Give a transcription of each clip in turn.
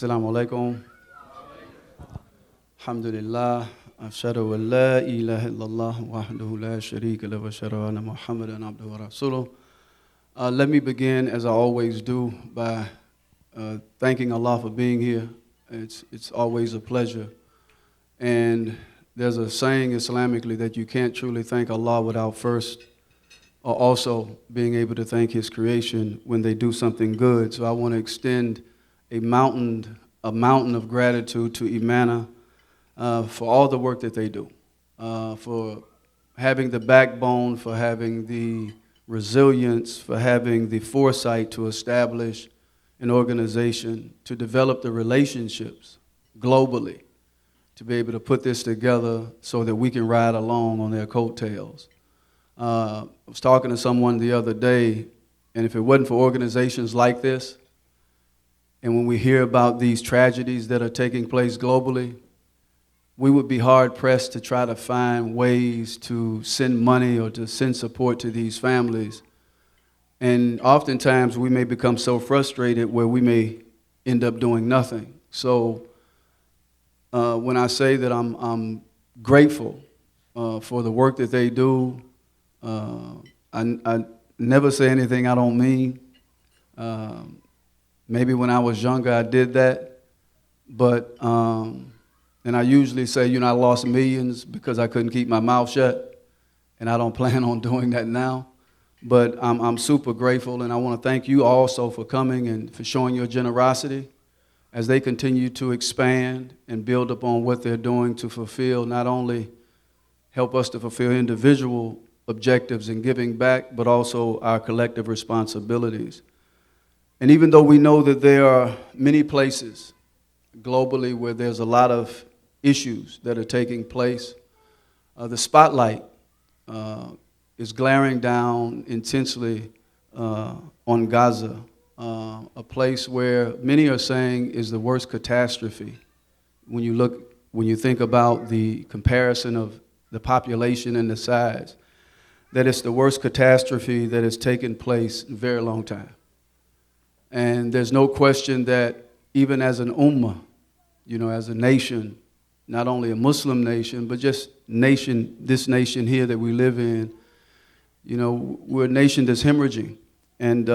Assalamu alaikum. Alhamdulillah. Ashhadu an la ilaha illallah wahdahu la sharika lahu wa ashhadu anna Muhammadan abduhu wa rasuluh. Let me begin, as I always do, by thanking Allah for being here. It's always a pleasure. And there's a saying Islamically that you can't truly thank Allah without first or also being able to thank His creation when they do something good. So I want to extend a mountain of gratitude to Imana for all the work that they do, for having the backbone, for having the resilience, for having the foresight to establish an organization, to develop the relationships globally, to be able to put this together so that we can ride along on their coattails. I was talking to someone the other day, and if it wasn't for organizations like this, and when we hear about these tragedies that are taking place globally, we would be hard-pressed to try to find ways to send money or to send support to these families. And oftentimes we may become so frustrated where we may end up doing nothing. So when I say that I'm grateful for the work that they do, I never say anything I don't mean. Maybe when I was younger I did that, but and I usually say, I lost millions because I couldn't keep my mouth shut, and I don't plan on doing that now. But I'm super grateful, and I want to thank you also for coming and for showing your generosity as they continue to expand and build upon what they're doing to fulfill, not only help us to fulfill individual objectives in giving back, but also our collective responsibilities. And even though we know that there are many places globally where there's a lot of issues that are taking place, the spotlight is glaring down intensely on Gaza, a place where many are saying is the worst catastrophe. When you think about the comparison of the population and the size, that it's the worst catastrophe that has taken place in a very long time. And there's no question that even as an ummah, as a nation, not only a Muslim nation, but just this nation here that we live in, we're a nation that's hemorrhaging. And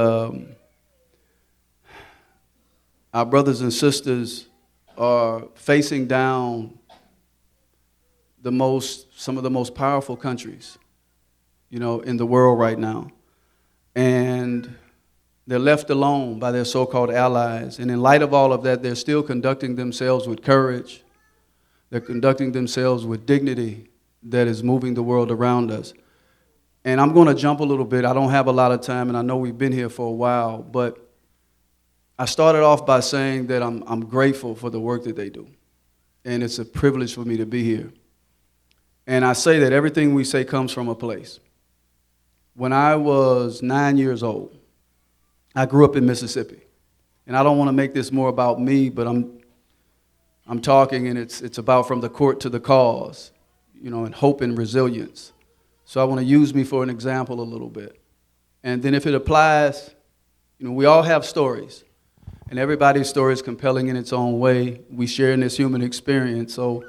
our brothers and sisters are facing down some of the most powerful countries, in the world right now. And they're left alone by their so-called allies. And in light of all of that, they're still conducting themselves with courage. They're conducting themselves with dignity that is moving the world around us. And I'm going to jump a little bit. I don't have a lot of time, and I know we've been here for a while, but I started off by saying that I'm grateful for the work that they do. And it's a privilege for me to be here. And I say that everything we say comes from a place. When I was 9 years old, I grew up in Mississippi. And I don't want to make this more about me, but I'm talking, and it's about from the court to the cause, and hope and resilience. So I want to use me for an example a little bit. And then if it applies, we all have stories. And everybody's story is compelling in its own way. We share in this human experience. So,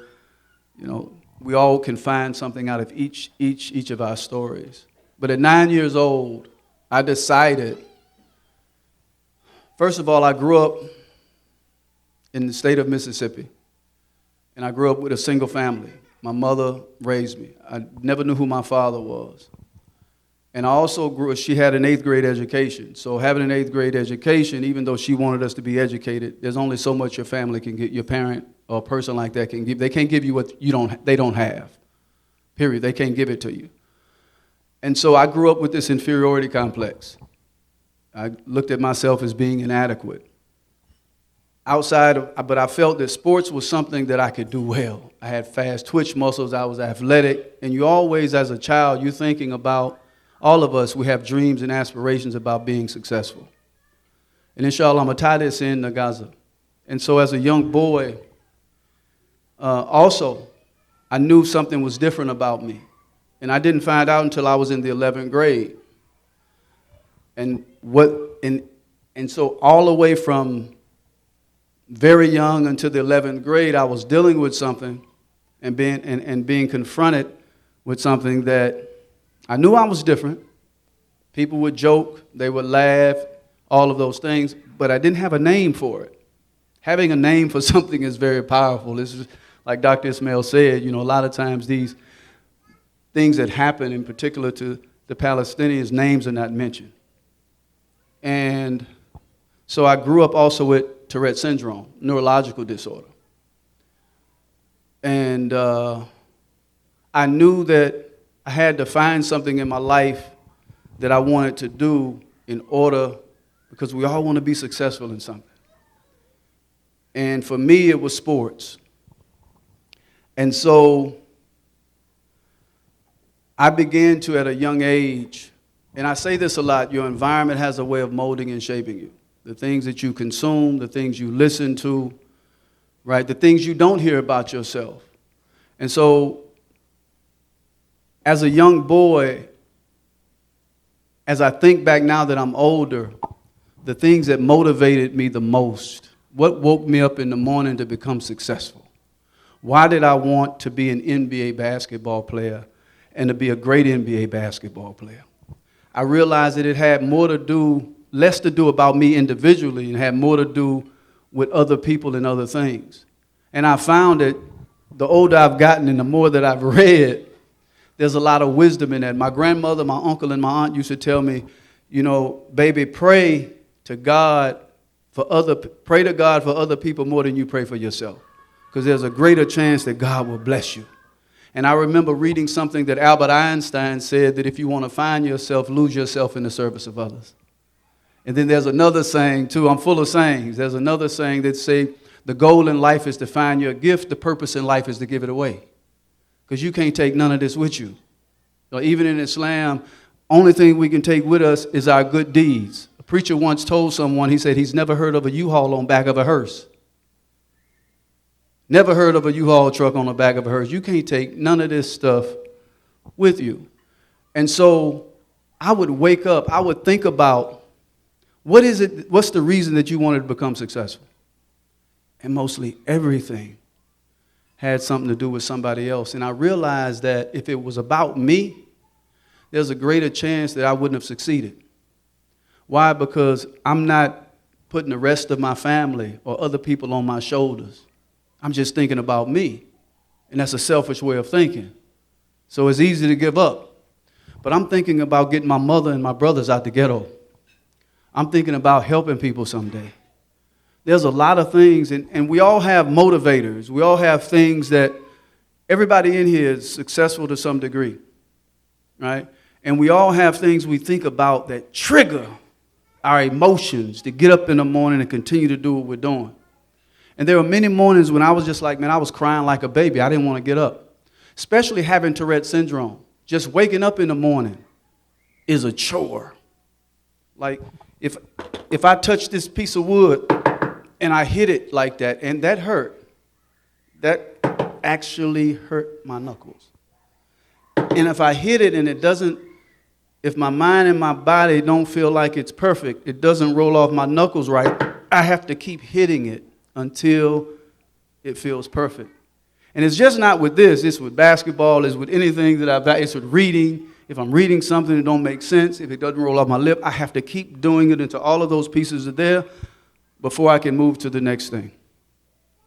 we all can find something out of each of our stories. But at 9 years old, I decided, first of all, I grew up in the state of Mississippi, and I grew up with a single family. My mother raised me. I never knew who my father was. And I also she had an 8th grade education. So having an 8th grade education, even though she wanted us to be educated, there's only so much your family can get, your parent or a person like that can give. They can't give you what they don't have, period. They can't give it to you. And so I grew up with this inferiority complex. I looked at myself as being inadequate. But I felt that sports was something that I could do well. I had fast twitch muscles, I was athletic, and you always, as a child, you're thinking about, all of us, we have dreams and aspirations about being successful. And inshallah, I'm going to tie this in to Gaza. And so as a young boy, also, I knew something was different about me. And I didn't find out until I was in the 11th grade. And so all the way from very young until the 11th grade, I was dealing with something and being confronted with something that I knew I was different. People would joke, they would laugh, all of those things, but I didn't have a name for it. Having a name for something is very powerful. This is, like Dr. Ismail said, a lot of times these things that happen, in particular to the Palestinians, names are not mentioned. And so I grew up also with Tourette syndrome, neurological disorder. And I knew that I had to find something in my life that I wanted to do in order, because we all want to be successful in something. And for me, it was sports. And so I began to, at a young age, and I say this a lot, your environment has a way of molding and shaping you. The things that you consume, the things you listen to, right? The things you don't hear about yourself. And so as a young boy, as I think back now that I'm older, the things that motivated me the most, what woke me up in the morning to become successful? Why did I want to be an NBA basketball player and to be a great NBA basketball player? I realized that it had less to do about me individually and had more to do with other people and other things. And I found that the older I've gotten and the more that I've read, there's a lot of wisdom in that. My grandmother, my uncle, and my aunt used to tell me, baby, pray to God for other people more than you pray for yourself, because there's a greater chance that God will bless you. And I remember reading something that Albert Einstein said, that if you want to find yourself, lose yourself in the service of others. And then there's another saying, too. I'm full of sayings. There's another saying that say, the goal in life is to find your gift. The purpose in life is to give it away. Because you can't take none of this with you. So even in Islam, only thing we can take with us is our good deeds. A preacher once told someone, he said he's never heard of a U-Haul on back of a hearse. Never heard of a U-Haul truck on the back of a hearse. You can't take none of this stuff with you. And so I would wake up, I would think about, what's the reason that you wanted to become successful? And mostly everything had something to do with somebody else. And I realized that if it was about me, there's a greater chance that I wouldn't have succeeded. Why? Because I'm not putting the rest of my family or other people on my shoulders. I'm just thinking about me. And that's a selfish way of thinking. So it's easy to give up. But I'm thinking about getting my mother and my brothers out the ghetto. I'm thinking about helping people someday. There's a lot of things, and we all have motivators. We all have things that everybody in here is successful to some degree, right? And we all have things we think about that trigger our emotions to get up in the morning and continue to do what we're doing. And there were many mornings when I was just like, man, I was crying like a baby. I didn't want to get up, especially having Tourette syndrome. Just waking up in the morning is a chore. Like if I touch this piece of wood and I hit it like that, and that hurt, that actually hurt my knuckles. And if I hit it and it doesn't, if my mind and my body don't feel like it's perfect, it doesn't roll off my knuckles right, I have to keep hitting it until it feels perfect. And it's just not with this, it's with basketball, it's with anything that it's with reading. If I'm reading something that don't make sense, if it doesn't roll off my lip, I have to keep doing it until all of those pieces are there before I can move to the next thing.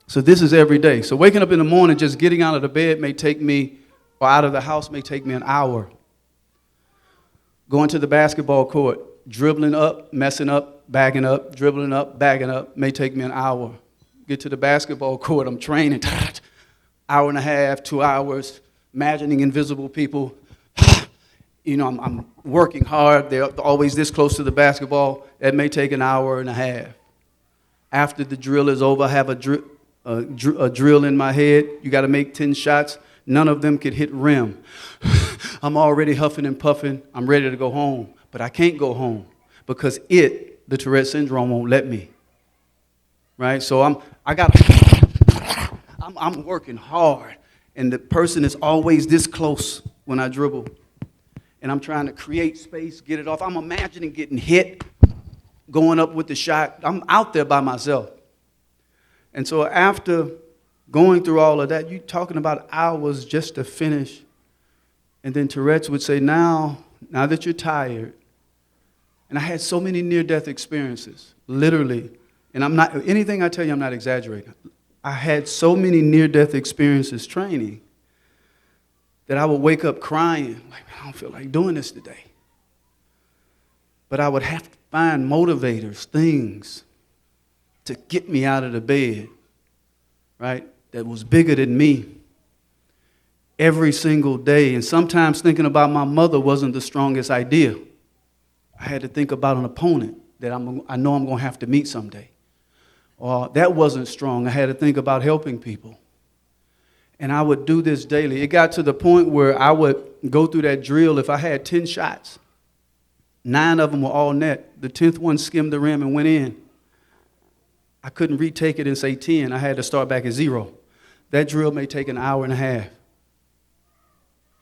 So this is every day. So waking up in the morning, just getting out of the bed may take me, or out of the house may take me an hour. Going to the basketball court, dribbling up, messing up, bagging up, dribbling up, bagging up, may take me an hour. Get to the basketball court, I'm training, hour and a half, 2 hours, imagining invisible people. I'm working hard. They're always this close to the basketball. That may take an hour and a half. After the drill is over, I have a drill in my head. You got to make 10 shots. None of them could hit rim. I'm already huffing and puffing. I'm ready to go home. But I can't go home because the Tourette syndrome won't let me. Right? So I'm working hard. And the person is always this close when I dribble. And I'm trying to create space, get it off. I'm imagining getting hit, going up with the shot. I'm out there by myself. And so after going through all of that, you're talking about hours just to finish. And then Tourette's would say, now that you're tired, and I had so many near-death experiences, literally, and anything I tell you, I'm not exaggerating. I had so many near-death experiences training that I would wake up crying, like, I don't feel like doing this today. But I would have to find motivators, things to get me out of the bed, right, that was bigger than me every single day. And sometimes thinking about my mother wasn't the strongest idea. I had to think about an opponent that I know I'm going to have to meet someday. Or that wasn't strong. I had to think about helping people. And I would do this daily. It got to the point where I would go through that drill. If I had 10 shots, 9 of them were all net. The 10th one skimmed the rim and went in. I couldn't retake it and say 10. I had to start back at 0. That drill may take an hour and a half.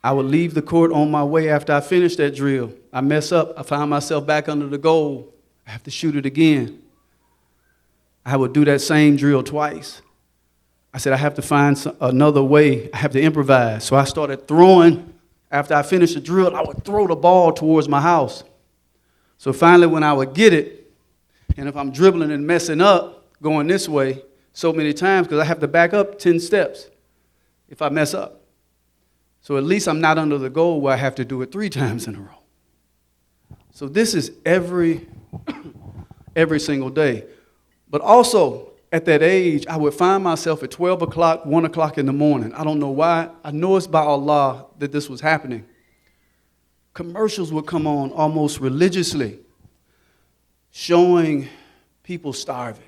I would leave the court on my way after I finished that drill. I mess up. I find myself back under the goal. I have to shoot it again. I would do that same drill twice. I said, I have to find another way. I have to improvise. So I started throwing. After I finished the drill, I would throw the ball towards my house. So finally, when I would get it, and if I'm dribbling and messing up, going this way so many times, because I have to back up 10 steps if I mess up. So at least I'm not under the goal where I have to do it 3 times in a row. So this is every single day. But also, at that age, I would find myself at 12 o'clock, 1 o'clock in the morning. I don't know why. I know it's by Allah that this was happening. Commercials would come on almost religiously, showing people starving,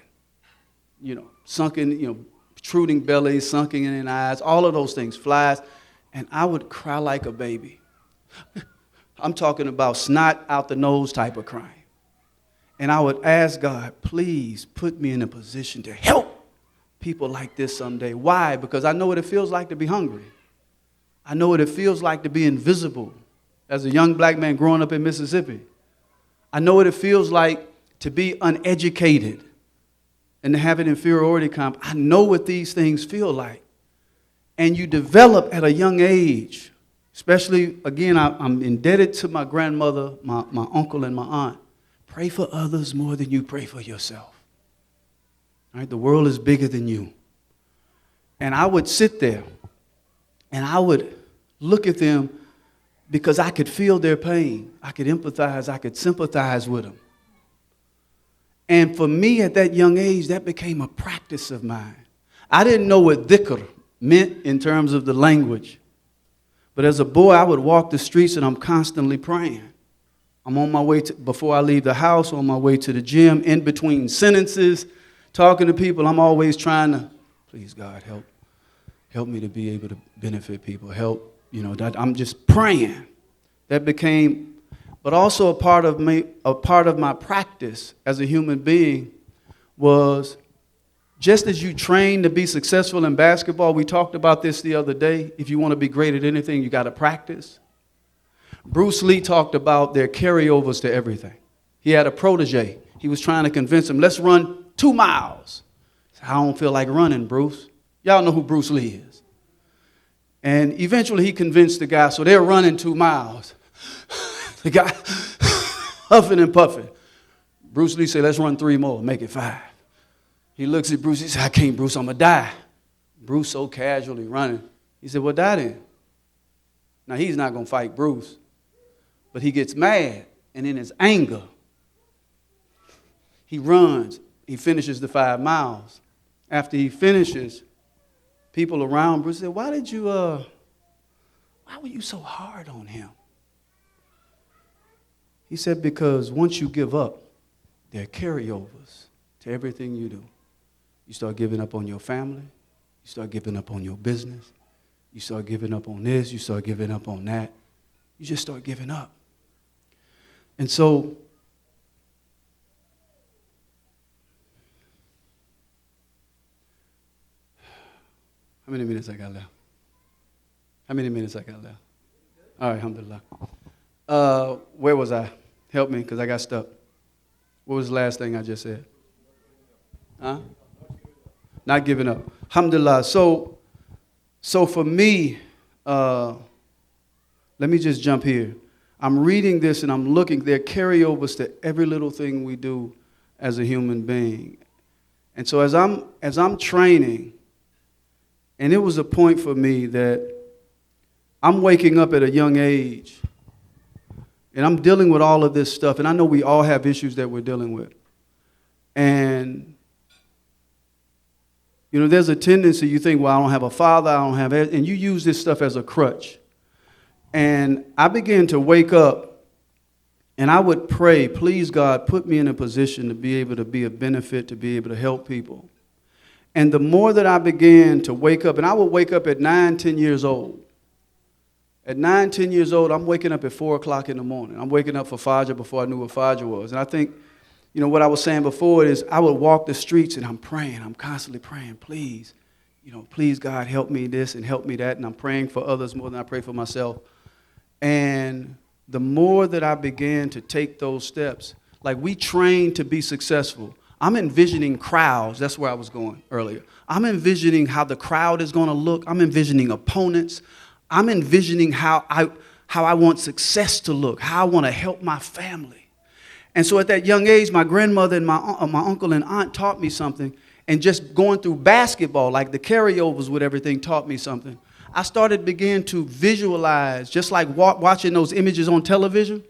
sunken, protruding bellies, sunken in eyes, all of those things, flies. And I would cry like a baby. I'm talking about snot out the nose type of crying. And I would ask God, please put me in a position to help people like this someday. Why? Because I know what it feels like to be hungry. I know what it feels like to be invisible as a young black man growing up in Mississippi. I know what it feels like to be uneducated and to have an inferiority complex. I know what these things feel like. And you develop at a young age, especially, again, I'm indebted to my grandmother, my uncle, and my aunt. Pray for others more than you pray for yourself. All right? The world is bigger than you. And I would sit there and I would look at them because I could feel their pain. I could empathize. I could sympathize with them. And for me at that young age, that became a practice of mine. I didn't know what dhikr meant in terms of the language. But as a boy, I would walk the streets and I'm constantly praying. I'm on my way before I leave the house, on my way to the gym, in between sentences, talking to people. I'm always trying to, please, God, help me to be able to benefit people. Help, I'm just praying. That became, but also a part of my practice as a human being was just as you train to be successful in basketball. We talked about this the other day. If you want to be great at anything, you got to practice. Bruce Lee talked about their carryovers to everything. He had a protege. He was trying to convince him, let's run 2 miles. Said, I don't feel like running, Bruce. Y'all know who Bruce Lee is. And eventually he convinced the guy, so they're running 2 miles. The guy huffing and puffing. Bruce Lee said, let's run 3 more, make it 5. He looks at Bruce, he said, I can't, Bruce, I'm going to die. Bruce so casually running. He said, well, die then. Now, he's not going to fight Bruce. But he gets mad, and in his anger, he runs. He finishes the 5 miles. After he finishes, people around Bruce said, why were you so hard on him? He said, because once you give up, there are carryovers to everything you do. You start giving up on your family. You start giving up on your business. You start giving up on this. You start giving up on that. You just start giving up. And so, how many minutes I got left? All right, alhamdulillah. Where was I? Help me, because I got stuck. What was the last thing I just said? Huh? Not giving up. Alhamdulillah. So for me, let me just jump here. I'm reading this and I'm looking, there are carryovers to every little thing we do as a human being. And so as I'm training, and it was a point for me that I'm waking up at a young age, and I'm dealing with all of this stuff, and I know we all have issues that we're dealing with. And, you know, there's a tendency, you think, well, I don't have a father, I don't have, and you use this stuff as a crutch. And I began to wake up, and I would pray, please, God, put me in a position to be able to be a benefit, to be able to help people. And the more that I began to wake up, and I would wake up at 9, 10 years old. At 9, 10 years old, I'm waking up at 4 o'clock in the morning. I'm waking up for Fajr before I knew what Fajr was. And I think, you know, what I was saying before is I would walk the streets and I'm praying. I'm constantly praying, please, you know, please, God, help me this and help me that. And I'm praying for others more than I pray for myself. And the more that I began to take those steps, like we train to be successful. I'm envisioning crowds. That's where I was going earlier. I'm envisioning how the crowd is going to look. I'm envisioning opponents. I'm envisioning how I want success to look, how I want to help my family. And so at that young age, my grandmother and my uncle and aunt taught me something. And just going through basketball, like the carryovers with everything, taught me something. I started begin to visualize, just like watching those images on television.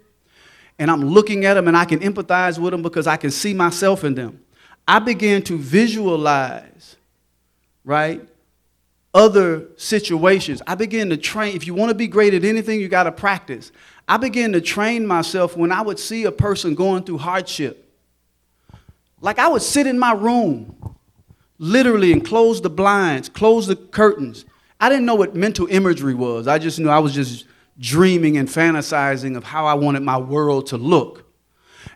And I'm looking at them and I can empathize with them because I can see myself in them. I began to visualize, right, other situations. I began to train. If you want to be great at anything, you got to practice. I began to train myself when I would see a person going through hardship. Like I would sit in my room, literally, and close the blinds, close the curtains. I didn't know what mental imagery was. I just knew I was just dreaming and fantasizing of how I wanted my world to look.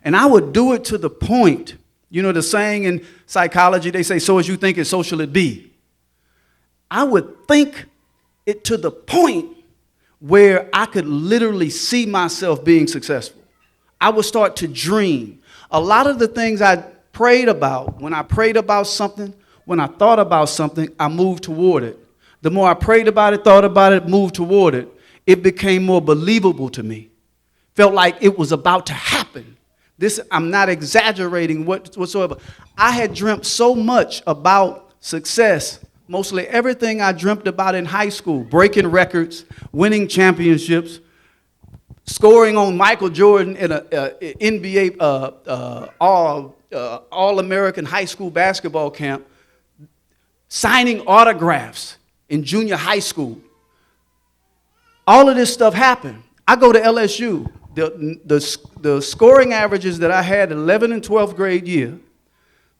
And I would do it to the point, you know, the saying in psychology, they say, so as you think it, so shall it be. I would think it to the point where I could literally see myself being successful. I would start to dream. A lot of the things I prayed about, when I prayed about something, when I thought about something, I moved toward it. The more I prayed about it, thought about it, moved toward it, it became more believable to me. Felt like it was about to happen. This, I'm not exaggerating whatsoever. I had dreamt so much about success. Mostly everything I dreamt about in high school, breaking records, winning championships, scoring on Michael Jordan in an NBA All-American high school basketball camp, signing autographs in junior high school. All of this stuff happened. I go to LSU. The scoring averages that I had in 11th and 12th grade year,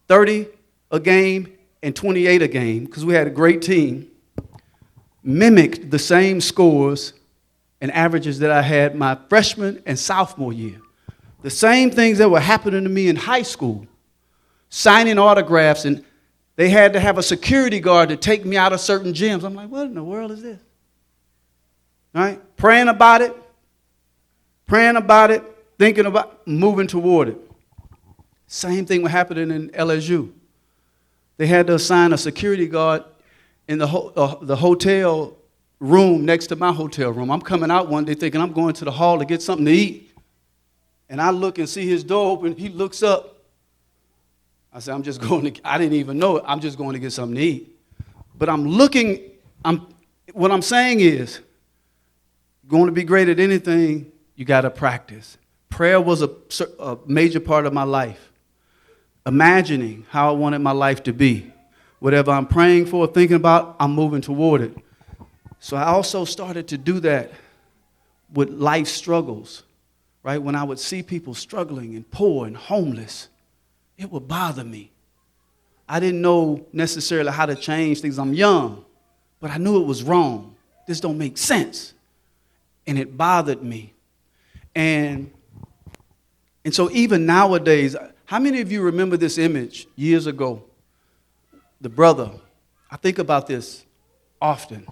30 a game, and 28 a game, because we had a great team, mimicked the same scores and averages that I had my freshman and sophomore year. The same things that were happening to me in high school, signing autographs, and they had to have a security guard to take me out of certain gyms. I'm like, what in the world is this? All right? Praying about it, thinking about moving toward it. Same thing was happening in LSU. They had to assign a security guard in the hotel room next to my hotel room. I'm coming out one day thinking I'm going to the hall to get something to eat. And I look and see his door open. He looks up. I said, I didn't even know it. I'm just going to get something to eat. But what I'm saying is, going to be great at anything, you got to practice. Prayer was a major part of my life. Imagining how I wanted my life to be. Whatever I'm praying for, thinking about, I'm moving toward it. So I also started to do that with life struggles, right? When I would see people struggling and poor and homeless, it would bother me. I didn't know necessarily how to change things. I'm young, but I knew it was wrong. This don't make sense. And it bothered me. And so even nowadays, how many of you remember this image years ago? The brother, I think about this often.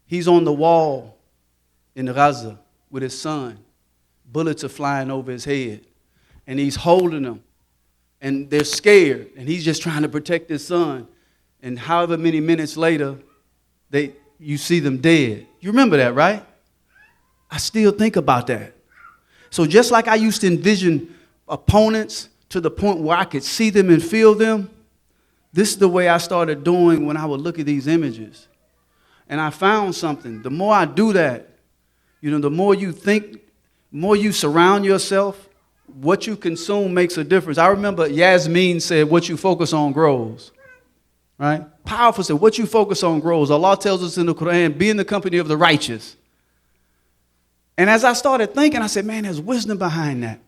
He's on the wall in Gaza with his son. Bullets are flying over his head. And he's holding them. And they're scared. And he's just trying to protect his son. and however many minutes later, you see them dead. You remember that, right? I still think about that. So just like I used to envision opponents to the point where I could see them and feel them, this is the way I started doing when I would look at these images. And I found something. The more I do that, the more you think, the more you surround yourself, what you consume makes a difference. I remember Yasmin said, what you focus on grows. Right? Powerful said, what you focus on grows. Allah tells us in the Quran, be in the company of the righteous. And as I started thinking, I said, man, there's wisdom behind that.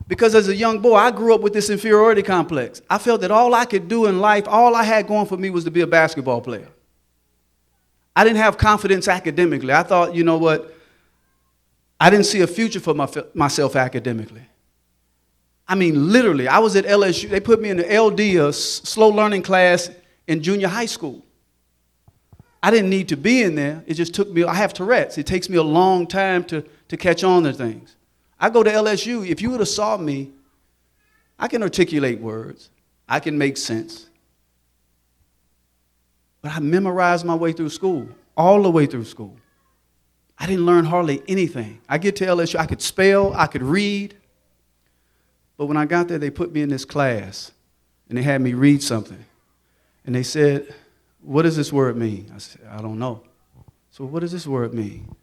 Because as a young boy, I grew up with this inferiority complex. I felt that all I could do in life, all I had going for me was to be a basketball player. I didn't have confidence academically. I thought, you know what? I didn't see a future for myself academically. I mean, literally, I was at LSU. They put me in the LD, a slow learning class in junior high school. I didn't need to be in there. It just took me, I have Tourette's. It takes me a long time to catch on to things. I go to LSU. If you would have saw me, I can articulate words. I can make sense. But I memorized my way through school, all the way through school. I didn't learn hardly anything. I get to LSU, I could spell, I could read. But when I got there, they put me in this class, and they had me read something. And they said, what does this word mean? I said, I don't know. So what does this word mean?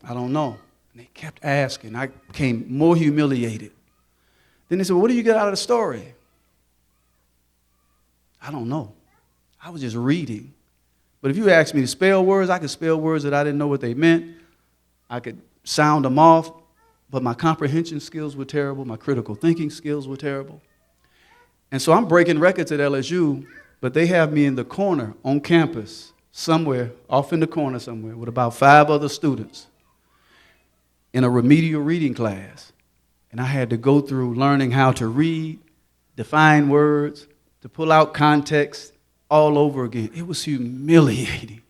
I don't know. And they kept asking. I became more humiliated. Then they said, well, what do you get out of the story? I don't know. I was just reading. But if you asked me to spell words, I could spell words that I didn't know what they meant. I could sound them off, but my comprehension skills were terrible. My critical thinking skills were terrible. And so I'm breaking records at LSU, but they have me in the corner on campus, somewhere, off in the corner somewhere, with about 5 other students in a remedial reading class. And I had to go through learning how to read, define words, to pull out context all over again. It was humiliating.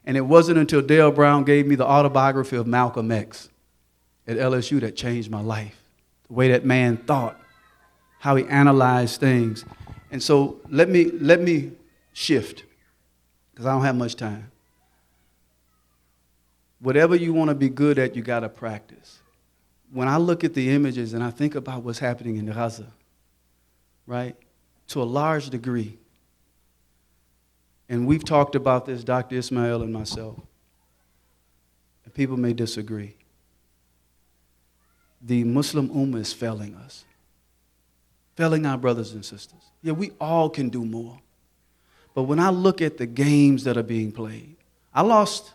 And it wasn't until Dale Brown gave me the autobiography of Malcolm X at LSU that changed my life. The way that man thought, how he analyzed things. And so let me shift, because I don't have much time. Whatever you want to be good at, you got to practice. When I look at the images and I think about what's happening in Gaza, right, to a large degree, and we've talked about this, Dr. Ismail and myself, and people may disagree. The Muslim Ummah is failing us. Failing our brothers and sisters. Yeah, we all can do more. But when I look at the games that are being played, I lost.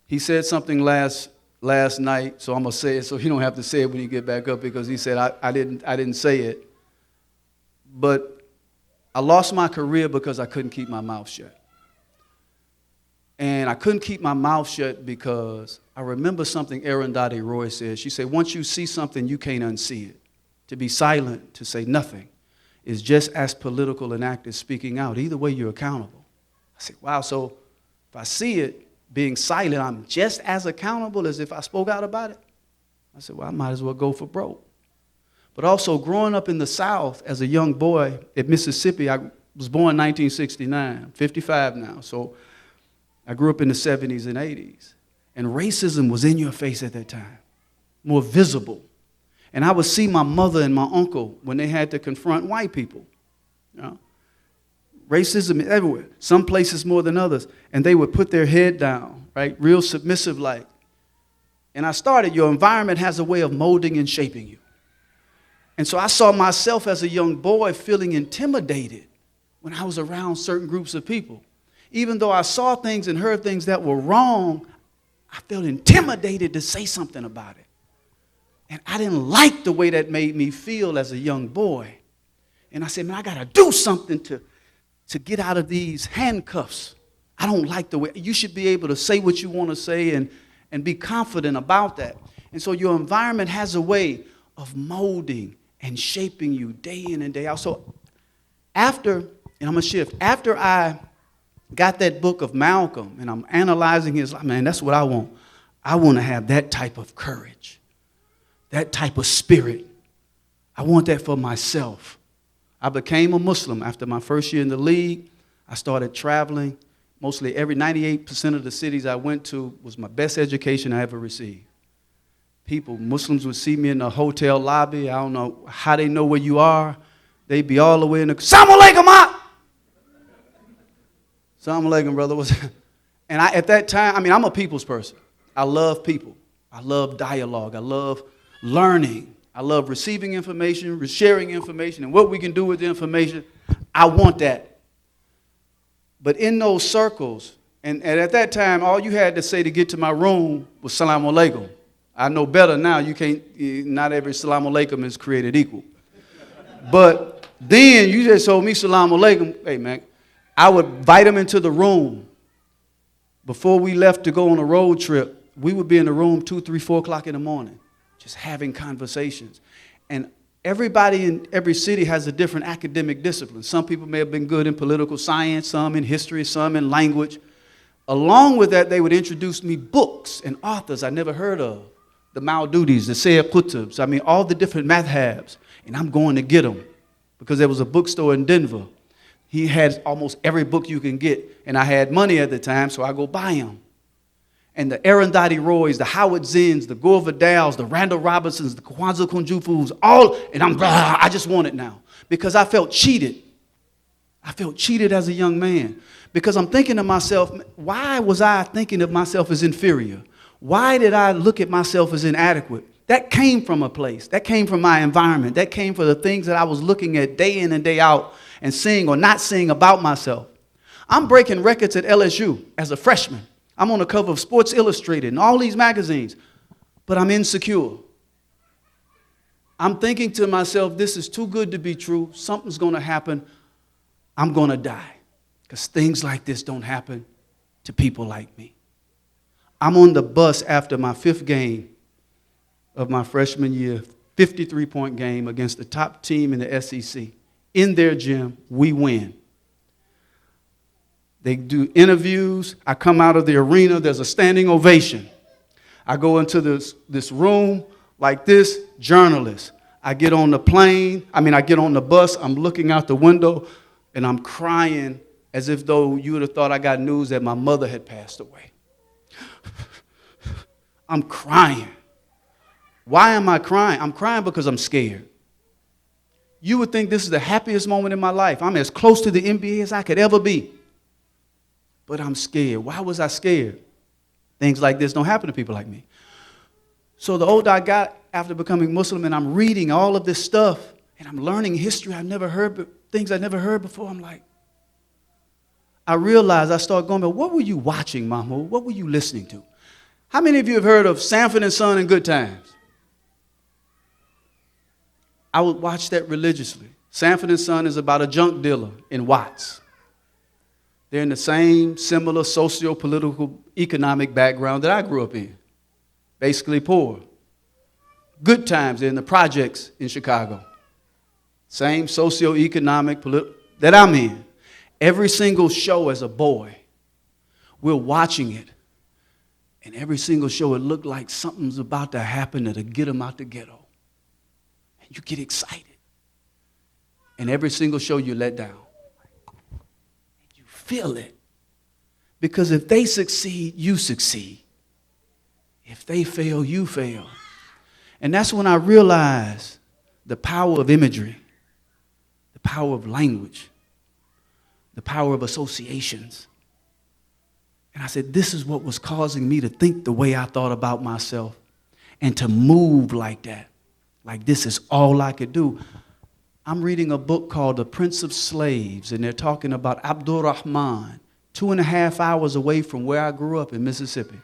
He said something last night, so I'm going to say it so he don't have to say it when you get back up, because he said I didn't say it. But I lost my career because I couldn't keep my mouth shut. And I couldn't keep my mouth shut because I remember something Arundhati Roy said. She said, once you see something, you can't unsee it. To be silent, to say nothing, is just as political an act as speaking out. Either way, you're accountable. I said, wow, so if I see it, being silent, I'm just as accountable as if I spoke out about it? I said, well, I might as well go for broke. But also, growing up in the South as a young boy at Mississippi, I was born in 1969, 55 now, so I grew up in the 70s and 80s. And racism was in your face at that time, more visible. And I would see my mother and my uncle when they had to confront white people. You know? Racism is everywhere, some places more than others. And they would put their head down, right, real submissive-like. And I started, your environment has a way of molding and shaping you. And so I saw myself as a young boy feeling intimidated when I was around certain groups of people. Even though I saw things and heard things that were wrong, I felt intimidated to say something about it. And I didn't like the way that made me feel as a young boy. And I said, man, I got to do something to get out of these handcuffs. I don't like the way, you should be able to say what you want to say and be confident about that. And so your environment has a way of molding and shaping you day in and day out. So after, and I'm going to shift, after I got that book of Malcolm and I'm analyzing his life, man, that's what I want. I want to have that type of courage. That type of spirit. I want that for myself. I became a Muslim after my first year in the league. I started traveling. Mostly 98% of the cities I went to was my best education I ever received. Muslims would see me in the hotel lobby. I don't know how they know where you are. They'd be all the way in the, Assalamu alaikum, ma! Assalamu alaikum, brother. And at that time, I'm a people's person. I love people. I love dialogue. I love learning. I love receiving information, sharing information, and what we can do with the information. I want that. But in those circles, and at that time, all you had to say to get to my room was Assalamu alaikum. I know better now. Not every Assalamu alaikum is created equal. But then you just told me Assalamu alaikum. Hey, man, I would invite them into the room. Before we left to go on a road trip, we would be in the room 2, 3, 4 o'clock in the morning, just having conversations. And everybody in every city has a different academic discipline. Some people may have been good in political science, some in history, some in language. Along with that, they would introduce me books and authors I never heard of. The Maududis, the Sayyid Qutbs, all the different madhabs. And I'm going to get them because there was a bookstore in Denver. He had almost every book you can get. And I had money at the time, so I go buy them. And the Arundhati Roys, the Howard Zinns, the Gore Vidals, the Randall Robinsons, the Kwanzaa Kunjufus, I just want it now. Because I felt cheated. I felt cheated as a young man. Because I'm thinking to myself, why was I thinking of myself as inferior? Why did I look at myself as inadequate? That came from a place. That came from my environment. That came from the things that I was looking at day in and day out and seeing or not seeing about myself. I'm breaking records at LSU as a freshman. I'm on the cover of Sports Illustrated and all these magazines, but I'm insecure. I'm thinking to myself, this is too good to be true. Something's going to happen. I'm going to die because things like this don't happen to people like me. I'm on the bus after my 5th game of my freshman year, 53-point game against the top team in the SEC. In their gym, we win. They do interviews. I come out of the arena. There's a standing ovation. I go into this room like this, journalists. I get on the plane. I get on the bus. I'm looking out the window, and I'm crying as if though you would have thought I got news that my mother had passed away. I'm crying. Why am I crying? I'm crying because I'm scared. You would think this is the happiest moment in my life. I'm as close to the NBA as I could ever be. But I'm scared. Why was I scared? Things like this don't happen to people like me. So the older I got after becoming Muslim, and I'm reading all of this stuff, and I'm learning history I've never heard, things I've never heard before, I'm like, I realized I started going, but what were you watching, Mahmoud? What were you listening to? How many of you have heard of Sanford and Son and Good Times? I would watch that religiously. Sanford and Son is about a junk dealer in Watts. They're in the same similar socio-political economic background that I grew up in. Basically poor. Good Times, they're in the projects in Chicago. Same socio-economic that I'm in. Every single show as a boy, we're watching it. And every single show, it looked like something's about to happen that'll get them out the ghetto. And you get excited. And every single show, you let down. You feel it. Because if they succeed, you succeed. If they fail, you fail. And that's when I realized the power of imagery, the power of language, the power of associations. And I said, this is what was causing me to think the way I thought about myself and to move like that. Like this is all I could do. I'm reading a book called The Prince of Slaves, and they're talking about Abdul-Rahman, 2.5 hours away from where I grew up in Mississippi.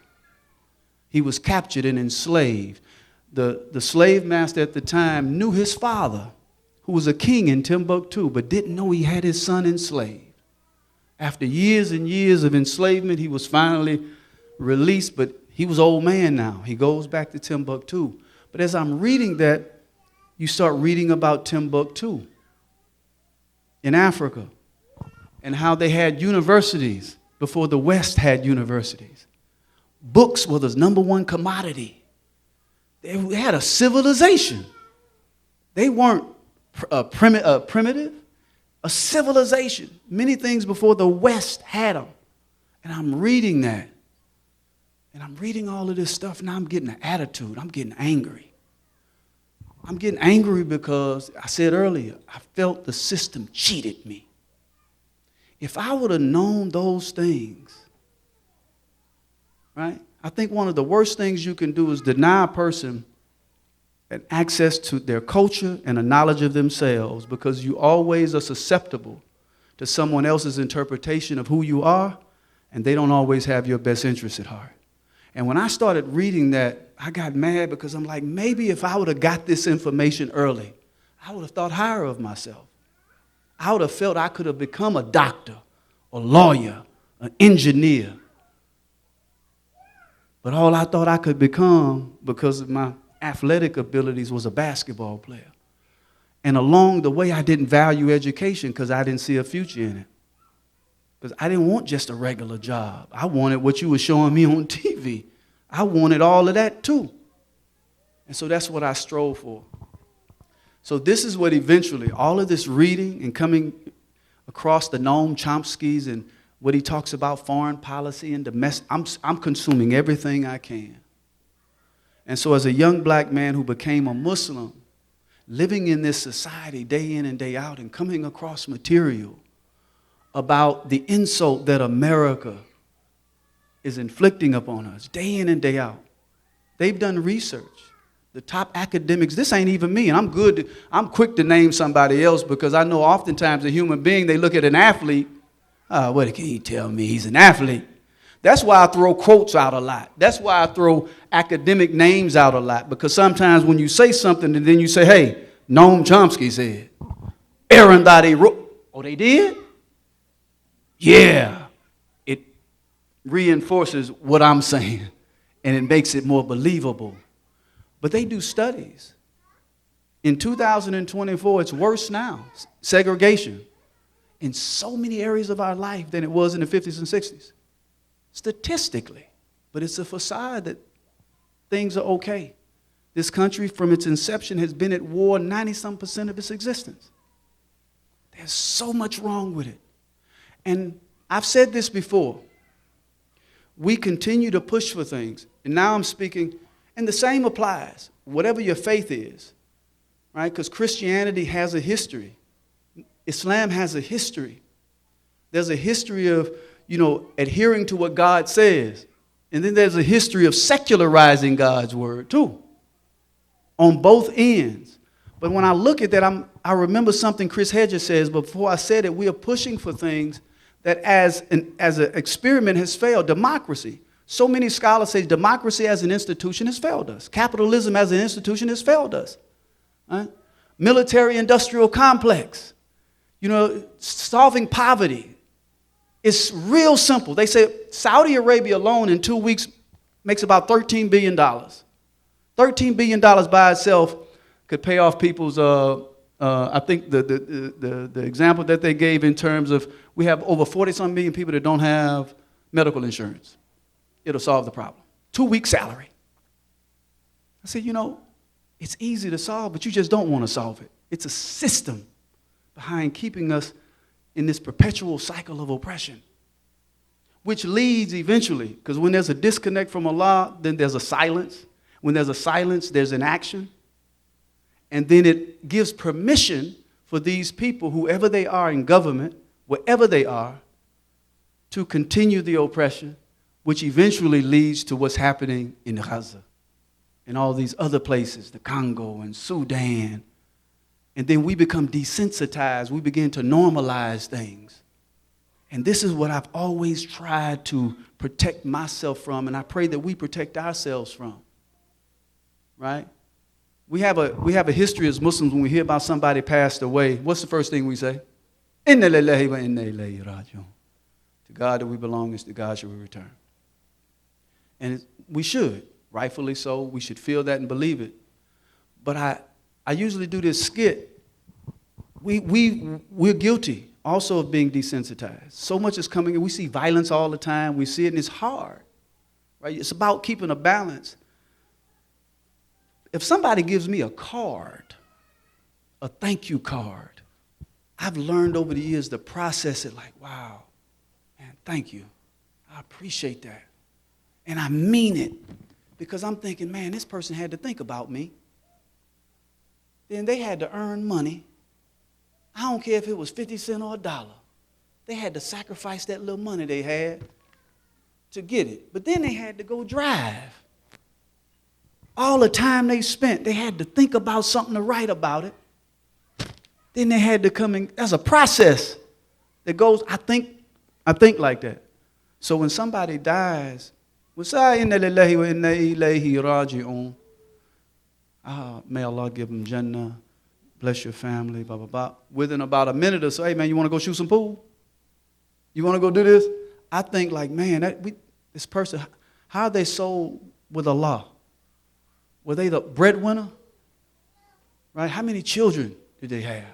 He was captured and enslaved. The slave master at the time knew his father, who was a king in Timbuktu, but didn't know he had his son enslaved. After years and years of enslavement, he was finally released, but he was an old man now. He goes back to Timbuktu. But as I'm reading that, you start reading about Timbuktu in Africa and how they had universities before the West had universities. Books were the #1 commodity. They had a civilization. They weren't primitive. a civilization, many things before the West had them. And I'm reading that. And I'm reading all of this stuff, and I'm getting an attitude. I'm getting angry. I'm getting angry because, I said earlier, I felt the system cheated me. If I would have known those things, right? I think one of the worst things you can do is deny a person an access to their culture and a knowledge of themselves, because you always are susceptible to someone else's interpretation of who you are, and they don't always have your best interests at heart. And when I started reading that, I got mad because I'm like, maybe if I would have got this information early, I would have thought higher of myself. I would have felt I could have become a doctor, a lawyer, an engineer. But all I thought I could become, because of my athletic abilities, was a basketball player. And along the way, I didn't value education because I didn't see a future in it. Because I didn't want just a regular job. I wanted what you were showing me on TV. I wanted all of that too. And so that's what I strove for. So this is what eventually, all of this reading and coming across the Noam Chomsky's and what he talks about foreign policy and domestic, I'm consuming everything I can. And so as a young black man who became a Muslim, living in this society day in and day out and coming across material about the insult that America is inflicting upon us day in and day out. They've done research. The top academics, this ain't even me, and I'm quick to name somebody else because I know oftentimes a human being, they look at an athlete, what can he tell me? He's an athlete. That's why I throw quotes out a lot. That's why I throw academic names out a lot, because sometimes when you say something and then you say, hey, Noam Chomsky said, Arundhati wrote, oh, they did? Yeah. It reinforces what I'm saying, and it makes it more believable. But they do studies. In 2024, it's worse now, segregation, in so many areas of our life than it was in the 50s and 60s. Statistically, but it's a facade that things are okay. This country, from its inception, has been at war 90-some% of its existence. There's so much wrong with it. And I've said this before. We continue to push for things. And now I'm speaking, and the same applies, whatever your faith is, right? Because Christianity has a history. Islam has a history. There's a history of, adhering to what God says. And then there's a history of secularizing God's word too, on both ends. But when I look at that, I remember something Chris Hedges says, but before I said it, we are pushing for things that as an experiment has failed. Democracy. So many scholars say democracy as an institution has failed us. Capitalism as an institution has failed us. Right? Military-industrial complex. Solving poverty. It's real simple. They say Saudi Arabia alone in 2 weeks makes about $13 billion. $13 billion by itself could pay off people's, I think the example that they gave in terms of, we have over 40-some million people that don't have medical insurance. It'll solve the problem. 2 weeks salary. I said, it's easy to solve, but you just don't want to solve it. It's a system behind keeping us in this perpetual cycle of oppression, which leads eventually, because when there's a disconnect from Allah, then there's a silence. When there's a silence, there's an action. And then it gives permission for these people, whoever they are in government, wherever they are, to continue the oppression, which eventually leads to what's happening in Gaza and all these other places, the Congo and Sudan. And then we become desensitized. We begin to normalize things. And this is what I've always tried to protect myself from, and I pray that we protect ourselves from. Right? We have a history as Muslims. When we hear about somebody passed away, what's the first thing we say? Inna lillahi wa inna ilayhi raji'un. To God that we belong, is to God should we return. And we should, rightfully so. We should feel that and believe it. But I usually do this skit. We're guilty also of being desensitized. So much is coming in. We see violence all the time. We see it, and it's hard. Right? It's about keeping a balance. If somebody gives me a card, a thank you card, I've learned over the years to process it like, wow, man, thank you. I appreciate that. And I mean it. Because I'm thinking, man, this person had to think about me. Then they had to earn money. I don't care if it was 50 cents or $1. They had to sacrifice that little money they had to get it. But then they had to go drive. All the time they spent, they had to think about something to write about it. Then they had to come in. That's a process that goes, I think like that. So when somebody dies, may Allah give them Jannah, bless your family, blah, blah, blah. Within about a minute or so, hey, man, you want to go shoot some pool? You want to go do this? I think like, man, this person, how are they so with Allah? Were they the breadwinner? Right? How many children did they have?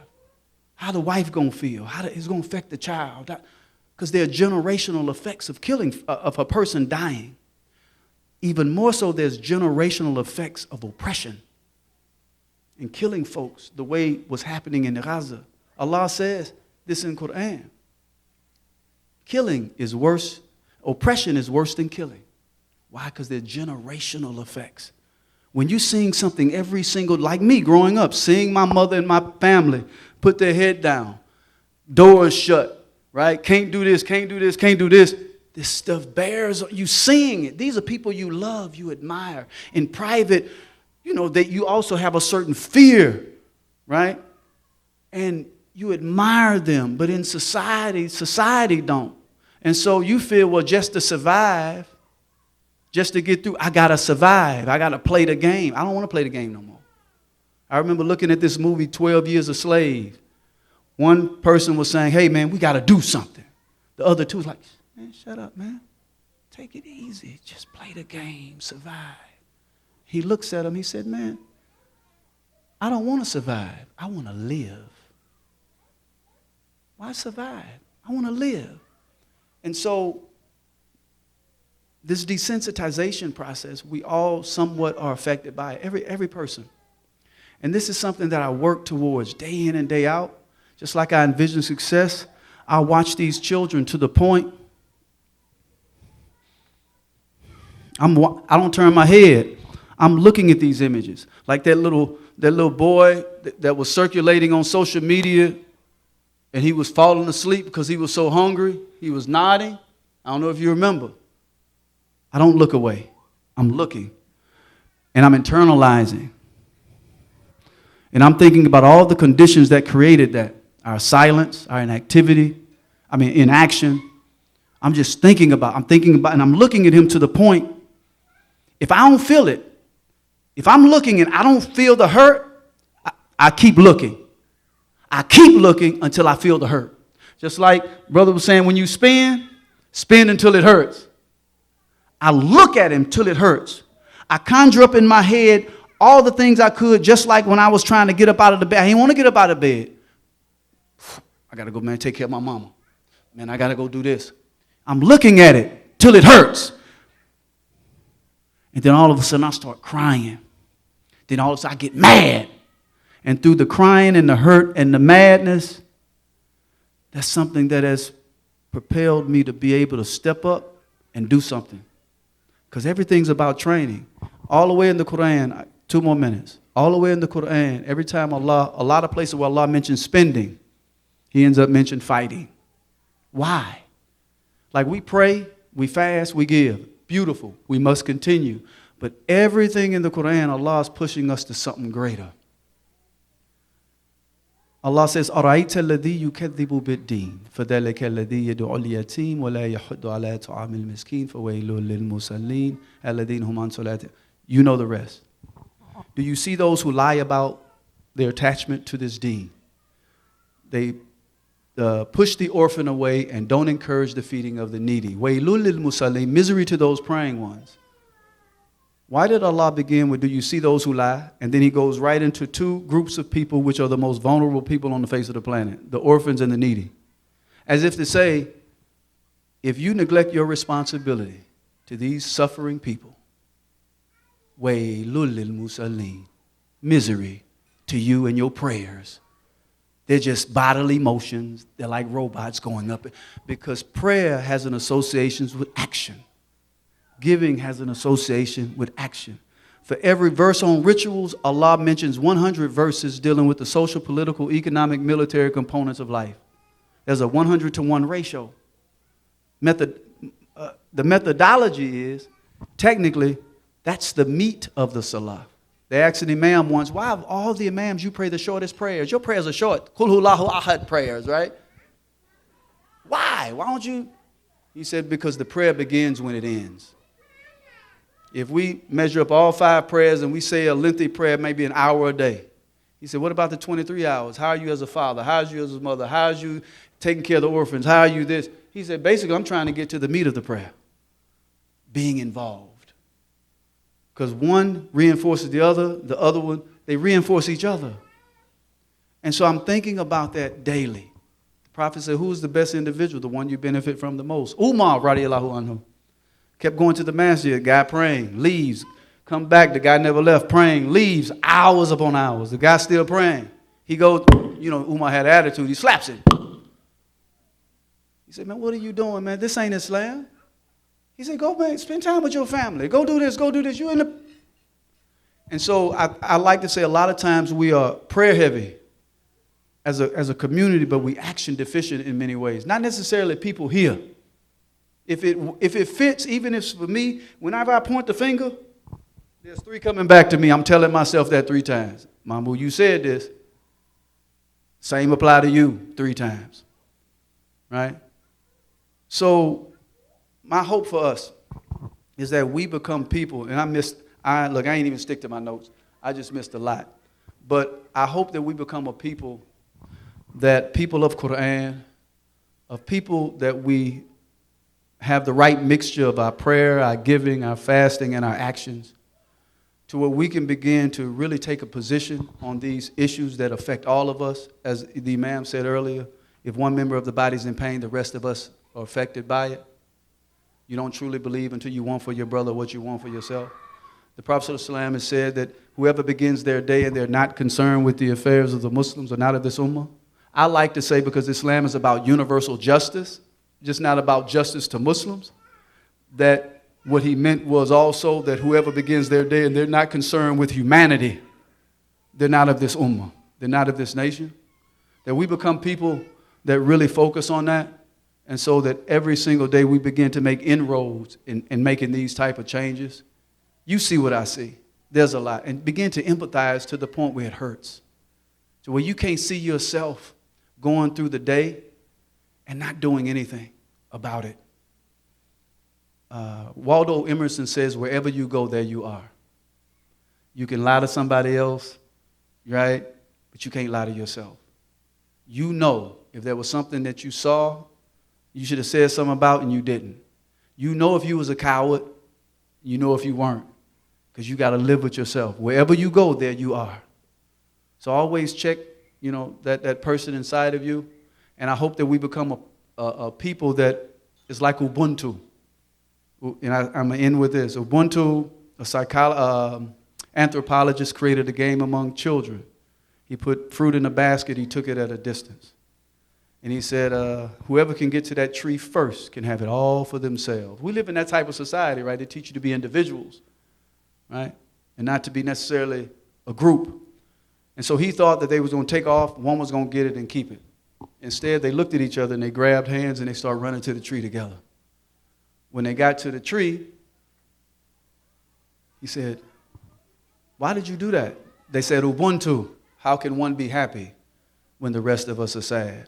How the wife going to feel? How it's going to affect the child? Because there are generational effects of killing, of a person dying. Even more so, there's generational effects of oppression and killing folks the way was happening in Gaza. Allah says this in Quran. Killing is worse. Oppression is worse than killing. Why? Because they're generational effects. When you're seeing something every single, like me growing up, seeing my mother and my family put their head down, doors shut, right? Can't do this, can't do this, can't do this. This stuff bears, you seeing it. These are people you love, you admire. In private, you know, that you also have a certain fear, right? And you admire them, but in society don't. And so you feel, well, just to survive, just to get through, I got to survive. I got to play the game. I don't want to play the game no more. I remember looking at this movie, 12 Years a Slave. One person was saying, hey, man, we got to do something. The other two was like, man, shut up, man. Take it easy. Just play the game. Survive. He looks at him. He said, man, I don't want to survive. I want to live. Why survive? I want to live. And so this desensitization process, we all somewhat are affected by it, every person. And this is something that I work towards day in and day out. Just like I envision success, I watch these children to the point I don't turn my head. I'm looking at these images. Like that little boy that was circulating on social media, and he was falling asleep because he was so hungry. He was nodding. I don't know if you remember. I don't look away. I'm looking. And I'm internalizing. And I'm thinking about all the conditions that created that. Our silence, our inaction. I'm just thinking about, and I'm looking at him to the point, if I don't feel it, if I'm looking and I don't feel the hurt, I keep looking. I keep looking until I feel the hurt. Just like brother was saying, when you spin until it hurts. I look at him till it hurts. I conjure up in my head all the things I could, just like when I was trying to get up out of the bed. I didn't want to get up out of bed. I got to go, man, take care of my mama. Man, I got to go do this. I'm looking at it till it hurts. And then all of a sudden I start crying. Then all of a sudden I get mad. And through the crying and the hurt and the madness, that's something that has propelled me to be able to step up and do something. Because everything's about training. All the way in the Quran, 2 more minutes. All the way in the Quran, every time Allah, a lot of places where Allah mentions spending, He ends up mentioning fighting. Why? Like we pray, we fast, we give. Beautiful. We must continue. But everything in the Quran, Allah is pushing us to something greater. Allah says, أَرَأَيْتَ الَّذِي يُكَذِّبُ بِالدِّينِ فَذَلِكَ الَّذِي يَدْعُ الْيَتِيمَ وَلَا يَحُضُّ عَلَىٰ طَعَامِ الْمِسْكِينِ فَوَيْلٌ لِلْمُصَلِّينَ الَّذِينَ هُمْ عَنْ صَلَاتِهِمْ. You know the rest. Do you see those who lie about their attachment to this deen? They push the orphan away and don't encourage the feeding of the needy. وَيْلٌ لِلْمُصَلِّينَ. Misery to those praying ones. Why did Allah begin with, do you see those who lie? And then He goes right into 2 groups of people which are the most vulnerable people on the face of the planet, the orphans and the needy. As if to say, if you neglect your responsibility to these suffering people, وَيْلٌ لِلْمُصَلِّينَ. Misery to you and your prayers. They're just bodily motions. They're like robots going up. Because prayer has an association with action. Giving has an association with action. For every verse on rituals, Allah mentions 100 verses dealing with the social, political, economic, military components of life. There's a 100-to-1 ratio. The methodology is, technically, that's the meat of the salah. They asked an imam once, why of all the imams you pray the shortest prayers? Your prayers are short. Qul huwallahu ahad prayers, right? Why? Why don't you? He said, because the prayer begins when it ends. If we measure up all 5 prayers and we say a lengthy prayer, maybe an hour a day. He said, what about the 23 hours? How are you as a father? How are you as a mother? How are you taking care of the orphans? How are you this? He said, basically, I'm trying to get to the meat of the prayer. Being involved. Because one reinforces the other one, they reinforce each other. And so I'm thinking about that daily. The Prophet said, who's the best individual? The one you benefit from the most. Umar, radiallahu anhu, kept going to the masjid, guy praying, leaves, come back, the guy never left, praying, leaves, hours upon hours. The guy still praying. He goes, Umar had an attitude, he slaps him. He said, man, what are you doing, man? This ain't Islam. He said, go, man, spend time with your family. Go do this, go do this. And so I like to say a lot of times we are prayer heavy as a community, but we action deficient in many ways. Not necessarily people here. If it fits, even if for me, whenever I point the finger, there's 3 coming back to me. I'm telling myself that 3 times. Mahmoud, you said this. Same apply to you 3 times. Right? So my hope for us is that we become people, and I ain't even stick to my notes. I just missed a lot. But I hope that we become a people of Quran, of people that we have the right mixture of our prayer, our giving, our fasting, and our actions, to where we can begin to really take a position on these issues that affect all of us. As the Imam said earlier, if one member of the body is in pain, the rest of us are affected by it. You don't truly believe until you want for your brother what you want for yourself. The Prophet ﷺ has said that whoever begins their day and they're not concerned with the affairs of the Muslims or not of this ummah, I like to say, because Islam is about universal justice, just not about justice to Muslims, that what he meant was also that whoever begins their day and they're not concerned with humanity, they're not of this ummah, they're not of this nation. That we become people that really focus on that. And so that every single day we begin to make inroads in making these type of changes. You see what I see. There's a lot. And begin to empathize to the point where it hurts. To where you can't see yourself going through the day and not doing anything about it. Waldo Emerson says, wherever you go, there you are. You can lie to somebody else, right? But you can't lie to yourself. You know if there was something that you saw you should have said something about and you didn't. You know if you was a coward, you know if you weren't, because you got to live with yourself. Wherever you go, there you are. So always check, that person inside of you, and I hope that we become a people that is like Ubuntu. And I'm going to end with this. Ubuntu, a anthropologist, created a game among children. He put fruit in a basket, he took it at a distance. And he said, whoever can get to that tree first can have it all for themselves. We live in that type of society, right? They teach you to be individuals, right? And not to be necessarily a group. And so he thought that they was going to take off, one was going to get it and keep it. Instead, they looked at each other and they grabbed hands and they started running to the tree together. When they got to the tree, he said, why did you do that? They said, Ubuntu, how can one be happy when the rest of us are sad?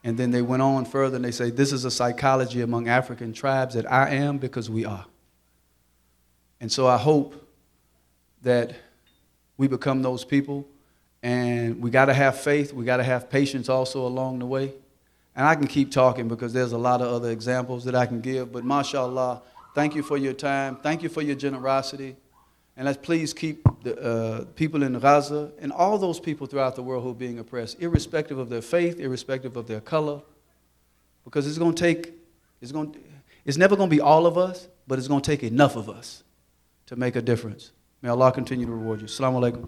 And then they went on further and they say, this is a psychology among African tribes that I am because we are. And so I hope that we become those people, and we got to have faith. We got to have patience also along the way. And I can keep talking because there's a lot of other examples that I can give. But mashallah, thank you for your time. Thank you for your generosity. And let's please keep the people in Gaza and all those people throughout the world who are being oppressed, irrespective of their faith, irrespective of their color, because it's never going to be all of us, but it's going to take enough of us to make a difference. May Allah continue to reward you. Assalamu alaikum.